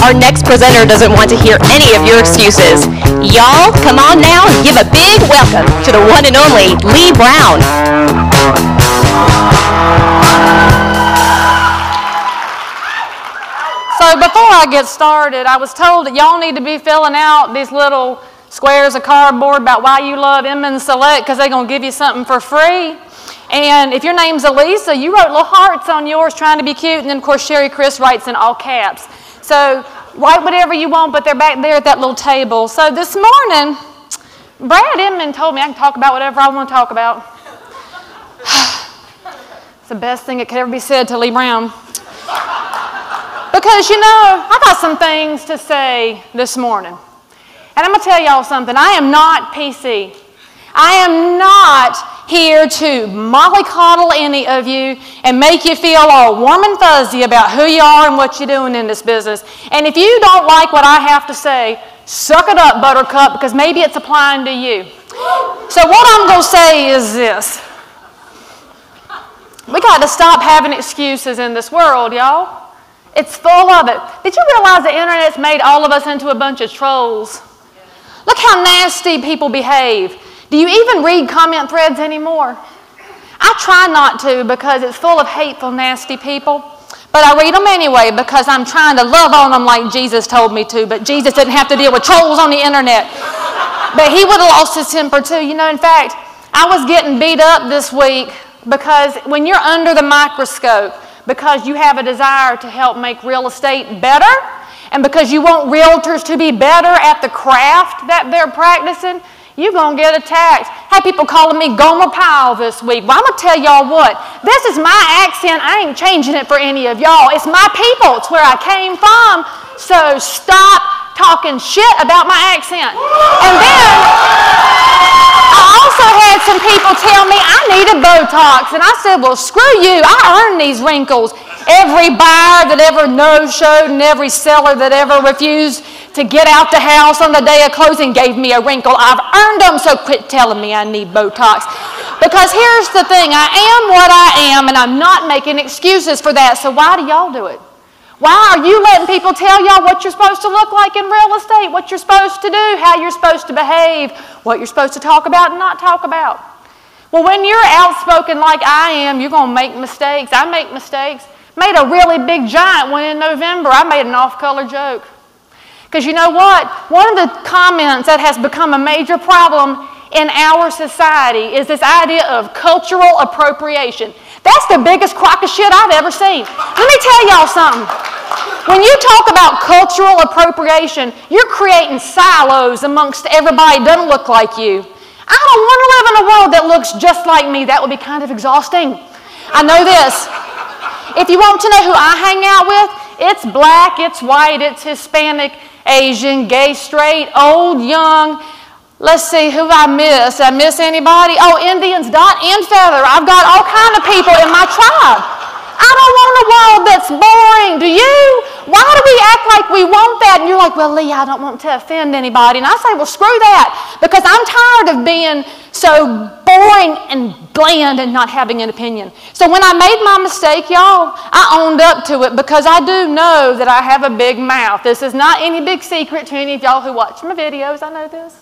Our next presenter doesn't want to hear any of your excuses. Y'all, come on now and give a big welcome to the one and only Lee Brown. So before I get started, I was told that y'all need to be filling out these little squares of cardboard about why you love Inman Select, because they're going to give you something for free. And if your name's Elisa, you wrote little hearts on yours trying to be cute, and then of course Sherry Chris writes in all caps. So write whatever you want, but they're back there at that little table. So this morning, Brad Inman told me I can talk about whatever I want to talk about. It's the best thing that could ever be said to Lee Brown. Because, you know, I got some things to say this morning. And I'm going to tell y'all something. I am not PC. I am not here to mollycoddle any of you and make you feel all warm and fuzzy about who you are and what you're doing in this business. And if you don't like what I have to say, suck it up, Buttercup, because maybe it's applying to you. So what I'm going to say is this. We got to stop having excuses in this world, y'all. It's full of it. Did you realize the internet's made all of us into a bunch of trolls? Look how nasty people behave. Do you even read comment threads anymore? I try not to because it's full of hateful, nasty people. But I read them anyway because I'm trying to love on them like Jesus told me to. But Jesus didn't have to deal with trolls on the internet. But he would have lost his temper too. You know, in fact, I was getting beat up this week because when you're under the microscope, because you have a desire to help make real estate better, and because you want realtors to be better at the craft that they're practicing, you're going to get attacked. I had people calling me Gomer Pyle this week. Well, I'm going to tell y'all what. This is my accent. I ain't changing it for any of y'all. It's my people. It's where I came from. So stop talking shit about my accent. And then I also had some people tell me I needed Botox. And I said, well, screw you. I earned these wrinkles. Every buyer that ever no-showed and every seller that ever refused to get out the house on the day of closing gave me a wrinkle. I've earned them, so quit telling me I need Botox. Because here's the thing. I am what I am, and I'm not making excuses for that. So why do y'all do it? Why are you letting people tell y'all what you're supposed to look like in real estate, what you're supposed to do, how you're supposed to behave, what you're supposed to talk about and not talk about? Well, when you're outspoken like I am, you're going to make mistakes. I make mistakes. Made a really big giant one in November. I made an off-color joke. Because you know what? One of the comments that has become a major problem in our society is this idea of cultural appropriation. That's the biggest crock of shit I've ever seen. Let me tell y'all something. When you talk about cultural appropriation, you're creating silos amongst everybody that doesn't look like you. I don't want to live in a world that looks just like me. That would be kind of exhausting. I know this. If you want to know who I hang out with, it's black, it's white, it's Hispanic, Asian, gay, straight, old, young. Let's see who I miss. Did I miss anybody? Oh, Indians, dot and feather. I've got all kind of people in my tribe. I don't want a world that's boring. Do you? Why do we act like we want that? And you're like, well, Lee, I don't want to offend anybody. And I say, well, screw that. Because I'm tired of being so boring and bland and not having an opinion. So when I made my mistake, y'all, I owned up to it because I do know that I have a big mouth. This is not any big secret to any of y'all who watch my videos. I know this.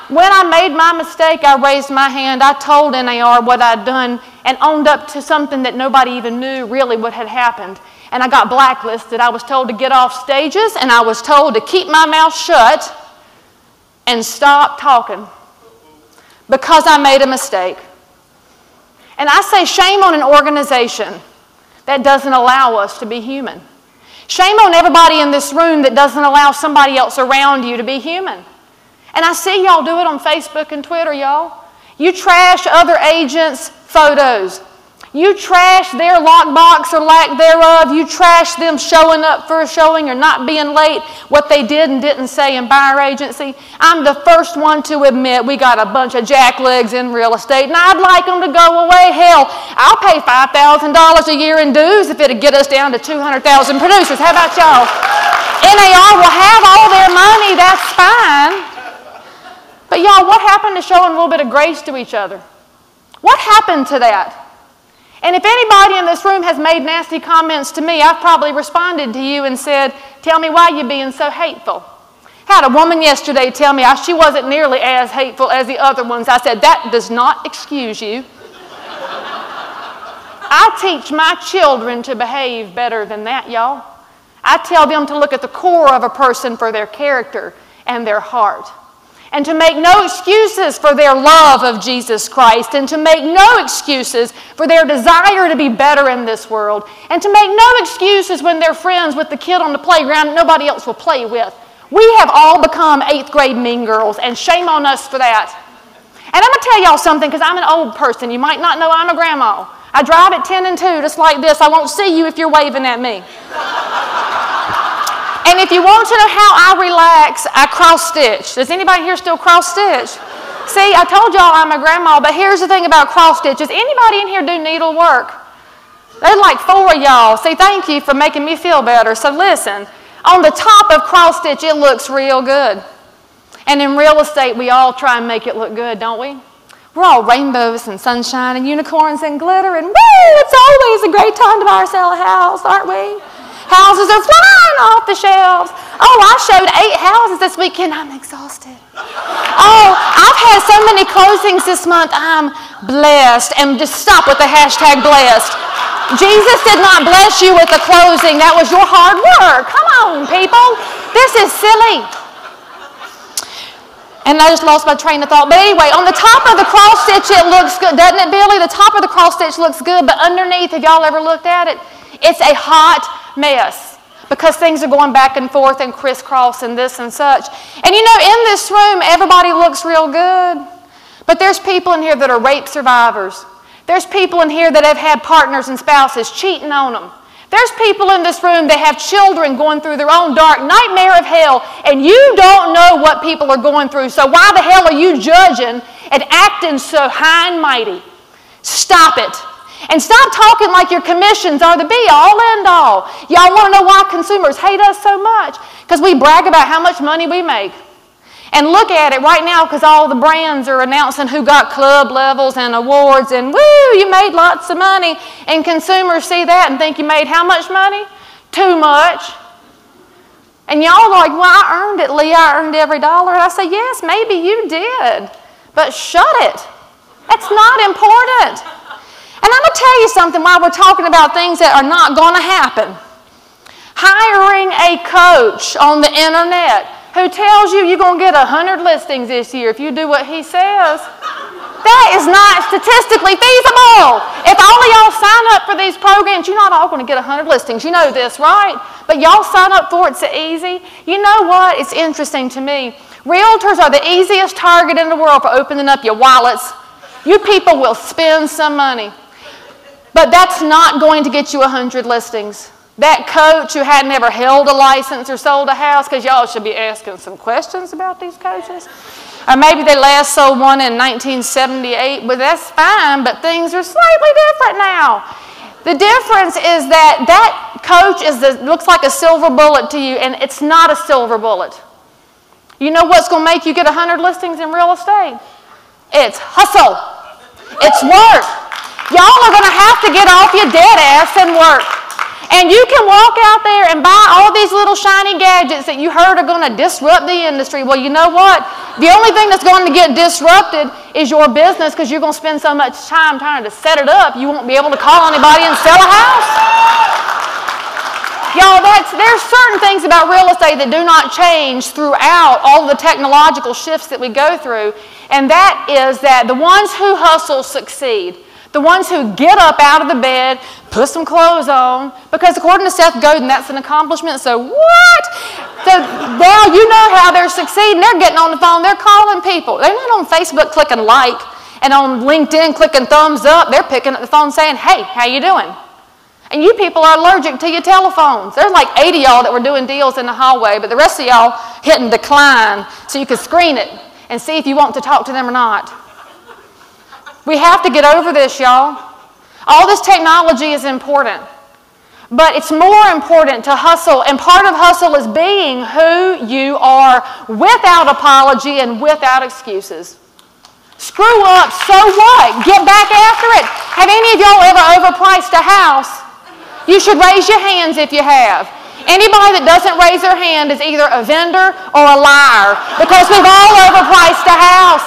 When I made my mistake, I raised my hand. I told NAR what I'd done and owned up to something that nobody even knew really what had happened. And I got blacklisted. I was told to get off stages, and I was told to keep my mouth shut and stop talking because I made a mistake. And I say shame on an organization that doesn't allow us to be human. Shame on everybody in this room that doesn't allow somebody else around you to be human. And I see y'all do it on Facebook and Twitter, y'all. You trash other agents' photos. You trash their lockbox or lack thereof. You trash them showing up for a showing or not being late, what they did and didn't say in buyer agency. I'm the first one to admit we got a bunch of jacklegs in real estate, and I'd like them to go away. Hell, I'll pay $5,000 a year in dues if it'd get us down to 200,000 producers. How about y'all? NAR will have all their money, that's fine. But y'all, what happened to showing a little bit of grace to each other? What happened to that? And if anybody in this room has made nasty comments to me, I've probably responded to you and said, tell me why you're being so hateful. I had a woman yesterday tell me she wasn't nearly as hateful as the other ones. I said, that does not excuse you. I teach my children to behave better than that, y'all. I tell them to look at the core of a person for their character and their heart, and to make no excuses for their love of Jesus Christ, and to make no excuses for their desire to be better in this world, and to make no excuses when they're friends with the kid on the playground that nobody else will play with. We have all become 8th grade mean girls, and shame on us for that. And I'm going to tell y'all something, because I'm an old person. You might not know I'm a grandma. I drive at 10 and 2, just like this. I won't see you if you're waving at me. And if you want to know how I relax, I cross-stitch. Does anybody here still cross-stitch? See, I told y'all I'm a grandma, but here's the thing about cross-stitch. Does anybody in here do needlework? There's like 4 of y'all. See, thank you for making me feel better. So listen, on the top of cross-stitch, it looks real good. And in real estate, we all try and make it look good, don't we? We're all rainbows and sunshine and unicorns and glitter, and woo, it's always a great time to buy or sell a house, aren't we? Houses are flying off the shelves. Oh, I showed 8 houses this weekend. I'm exhausted. Oh, I've had so many closings this month. I'm blessed. And just stop with the hashtag blessed. Jesus did not bless you with a closing. That was your hard work. Come on, people. This is silly. And I just lost my train of thought. But anyway, on the top of the cross stitch, it looks good. Doesn't it, Billy? The top of the cross stitch looks good. But underneath, have y'all ever looked at it? It's a hot mess, because things are going back and forth and crisscross and this and such. And you know, in this room, everybody looks real good. But there's people in here that are rape survivors. There's people in here that have had partners and spouses cheating on them. There's people in this room that have children going through their own dark nightmare of hell, and you don't know what people are going through. So why the hell are you judging and acting so high and mighty? Stop it. And stop talking like your commissions are the be-all, end-all. Y'all want to know why consumers hate us so much? Because we brag about how much money we make. And look at it right now, because all the brands are announcing who got club levels and awards, and woo, you made lots of money. And consumers see that and think you made how much money? Too much. And y'all are like, well, I earned it, Lee. I earned every dollar. And I say, yes, maybe you did. But shut it. That's not important. And I'm going to tell you something while we're talking about things that are not going to happen. Hiring a coach on the internet who tells you you're going to get 100 listings this year if you do what he says, that is not statistically feasible. If all of y'all sign up for these programs, you're not all going to get 100 listings. You know this, right? But y'all sign up for it so easy. You know what? It's interesting to me. Realtors are the easiest target in the world for opening up your wallets. You people will spend some money. But that's not going to get you 100 listings. That coach who hadn't ever held a license or sold a house, because y'all should be asking some questions about these coaches. Or maybe they last sold one in 1978, but that's fine, but things are slightly different now. The difference is that that coach looks like a silver bullet to you, and it's not a silver bullet. You know what's going to make you get 100 listings in real estate? It's hustle. It's work. Y'all are going to have to get off your dead ass and work. And you can walk out there and buy all these little shiny gadgets that you heard are going to disrupt the industry. Well, you know what? The only thing that's going to get disrupted is your business, because you're going to spend so much time trying to set it up, you won't be able to call anybody and sell a house. Y'all, there's certain things about real estate that do not change throughout all the technological shifts that we go through. And that is that the ones who hustle succeed. The ones who get up out of the bed, put some clothes on, because according to Seth Godin, that's an accomplishment. So what? So now you know how they're succeeding. They're getting on the phone. They're calling people. They're not on Facebook clicking like and on LinkedIn clicking thumbs up. They're picking up the phone saying, hey, how you doing? And you people are allergic to your telephones. There's like 80 of y'all that were doing deals in the hallway, but the rest of y'all hitting decline so you can screen it and see if you want to talk to them or not. We have to get over this, y'all. All this technology is important, but it's more important to hustle, and part of hustle is being who you are without apology and without excuses. Screw up, so what? Get back after it. Have any of y'all ever overpriced a house? You should raise your hands if you have. Anybody that doesn't raise their hand is either a vendor or a liar, because we've all overpriced a house.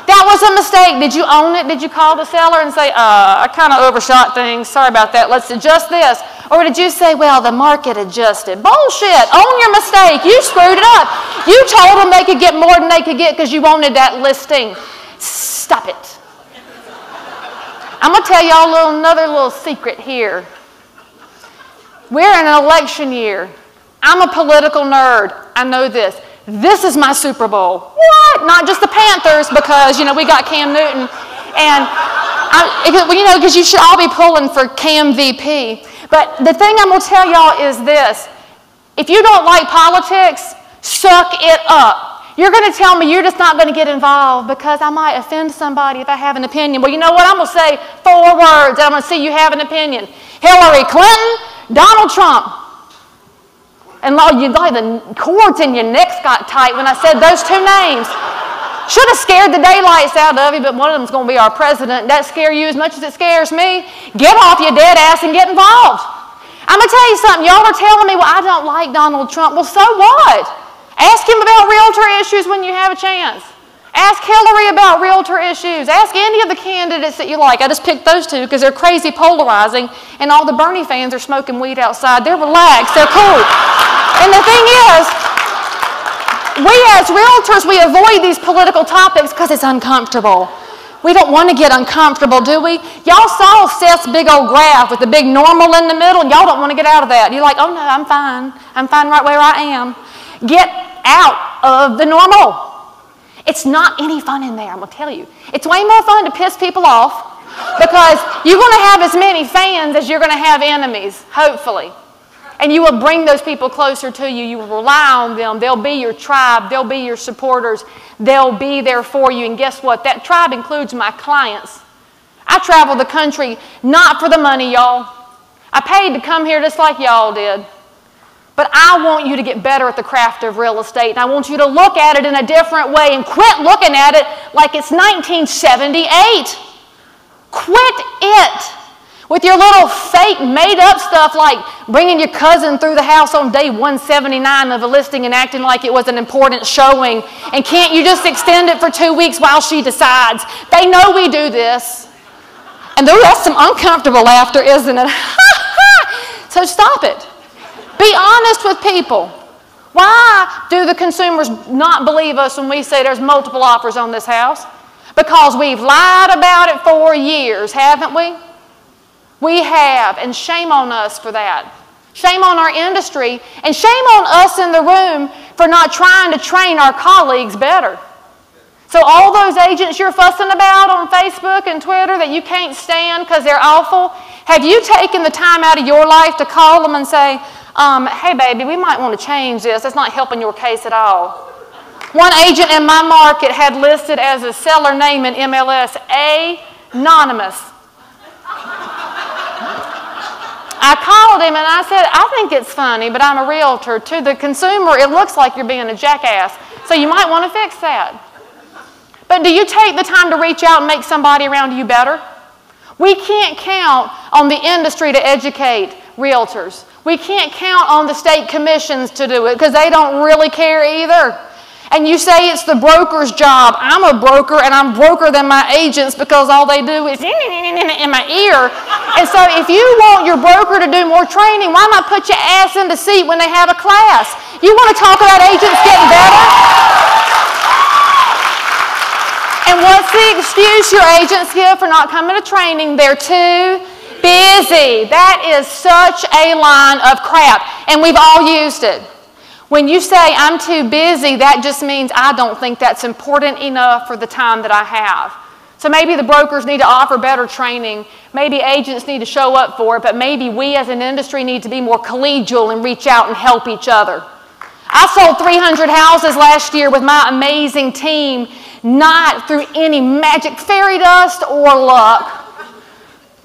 That was a mistake. Did you own it? Did you call the seller and say, I kind of overshot things. Sorry about that. Let's adjust this. Or did you say, well, the market adjusted? Bullshit. Own your mistake. You screwed it up. You told them they could get more than they could get because you wanted that listing. Stop it. I'm going to tell y'all another little secret here. We're in an election year. I'm a political nerd. I know this. This is my Super Bowl. What? Not just the Panthers, because, we got Cam Newton. And, because you should all be pulling for Cam VP. But the thing I'm going to tell y'all is this. If you don't like politics, suck it up. You're going to tell me you're just not going to get involved because I might offend somebody if I have an opinion. Well, you know what? I'm going to say 4 words, and I'm going to see you have an opinion. Hillary Clinton, Donald Trump. And the cords in your necks got tight when I said those 2 names. Should have scared the daylights out of you, but one of them's going to be our president. That scare you as much as it scares me? Get off your dead ass and get involved. I'm going to tell you something. Y'all are telling me, well, I don't like Donald Trump. Well, so what? Ask him about realtor issues when you have a chance. Ask Hillary about realtor issues. Ask any of the candidates that you like. I just picked those 2 because they're crazy polarizing, and all the Bernie fans are smoking weed outside. They're relaxed. They're cool. And the thing is, we as realtors, we avoid these political topics because it's uncomfortable. We don't want to get uncomfortable, do we? Y'all saw Seth's big old graph with the big normal in the middle, and y'all don't want to get out of that. You're like, oh no, I'm fine. I'm fine right where I am. Get out of the normal. It's not any fun in there, I'm going to tell you. It's way more fun to piss people off because you're going to have as many fans as you're going to have enemies, hopefully. And you will bring those people closer to you. You will rely on them. They'll be your tribe. They'll be your supporters. They'll be there for you. And guess what? That tribe includes my clients. I travel the country not for the money, y'all. I paid to come here just like y'all did. But I want you to get better at the craft of real estate. And I want you to look at it in a different way and quit looking at it like it's 1978. Quit it. With your little fake made-up stuff like bringing your cousin through the house on day 179 of a listing and acting like it was an important showing. And can't you just extend it for 2 weeks while she decides? They know we do this. And that's some uncomfortable laughter, isn't it? So stop it. Be honest with people. Why do the consumers not believe us when we say there's multiple offers on this house? Because we've lied about it for years, haven't we? We have, and shame on us for that. Shame on our industry, and shame on us in the room for not trying to train our colleagues better. So all those agents you're fussing about on Facebook and Twitter that you can't stand because they're awful, have you taken the time out of your life to call them and say, hey baby, we might want to change this. It's not helping your case at all. One agent in my market had listed as a seller name in MLS, Anonymous. I called him and I said, I think it's funny, but I'm a realtor. To the consumer, it looks like you're being a jackass. So you might want to fix that. But do you take the time to reach out and make somebody around you better? We can't count on the industry to educate realtors. We can't count on the state commissions to do it because they don't really care either. And you say it's the broker's job. I'm a broker, and I'm broker than my agents because all they do is in my ear. And so if you want your broker to do more training, why not put your ass in the seat when they have a class? You want to talk about agents getting better? And what's the excuse your agents give for not coming to training? They're too busy. That is such a line of crap, and we've all used it. When you say, I'm too busy, that just means I don't think that's important enough for the time that I have. So maybe the brokers need to offer better training. Maybe agents need to show up for it, but maybe we as an industry need to be more collegial and reach out and help each other. I sold 300 houses last year with my amazing team, not through any magic fairy dust or luck,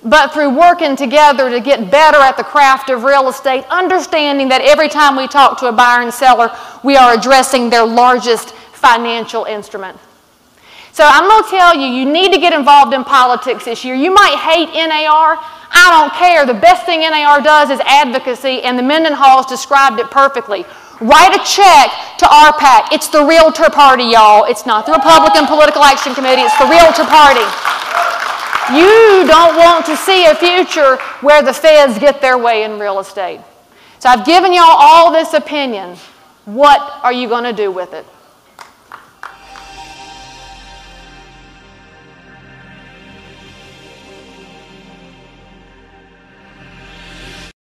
but through working together to get better at the craft of real estate, understanding that every time we talk to a buyer and seller, we are addressing their largest financial instrument. So I'm going to tell you, you need to get involved in politics this year. You might hate NAR. I don't care. The best thing NAR does is advocacy, and the Mendenhalls described it perfectly. Write a check to RPAC. It's the Realtor Party, y'all. It's not the Republican Political Action Committee. It's the Realtor Party. You don't want to see a future where the feds get their way in real estate. So I've given y'all all this opinion. What are you going to do with it?